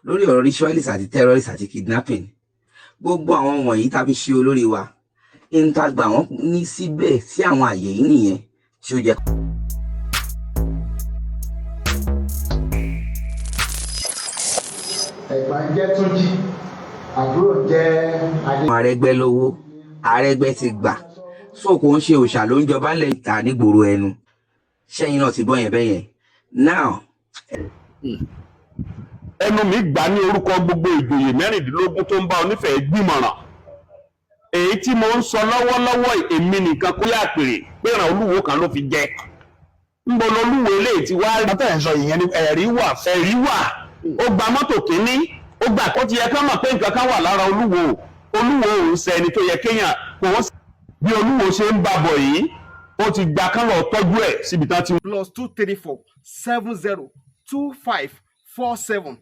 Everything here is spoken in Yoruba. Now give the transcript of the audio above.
lórí ọ̀rọ̀ ritualist àti terrorist àti kidnapping. Gbogbo àwọn wọ̀nyí tàbí ṣe olórí wa ń ta gbà wọ́n ní síbẹ̀ sí àwọn àyè yìí nìyẹn tí ó jẹ́. Ẹ̀gbọ́n jẹ́ Túnjí, àbúrò jẹ́ Adé. Arẹ́gbẹ́ lówó, Arẹ́gbẹ́ ti gbà, so kò ń ṣe òòṣà ló ń jọba lẹ̀ ta nígboro ẹnu. Ṣẹ́yìn náà ti gbọ́ yẹn bẹ́yẹn. Now. Ẹnu mi gbà ní orúkọ gbogbo ìjòyè mẹ́rìndínlógún tó ń bá Onífẹ̀ẹ́ gbìmọ̀ràn. Èyí tí mo ń sọ lọ́wọ́lọ́wọ́ èmi nìkan kó yà pèrè pé ìràn Olúwo kan ló fi jẹ. Ń bọ̀ lọ́lúwo eléyìí ti wá. Bàtà ẹ̀ sọ ìyẹn ní ẹ̀rí wà. Ẹ̀rí wà. Ó gba mọ́tò kínní. Ó gbà kó ti yẹ ká mọ̀ pé nǹkan kan wà lára Olúwo. Olúwo ò ń ṣẹni tó yẹ kéèyàn kò wọ́n. Bí Olúwo ṣe ń bàbọ̀ yìí, ó ti gba kán lọ tọ́jú ẹ̀ síbi tán ti. +234 70 25 47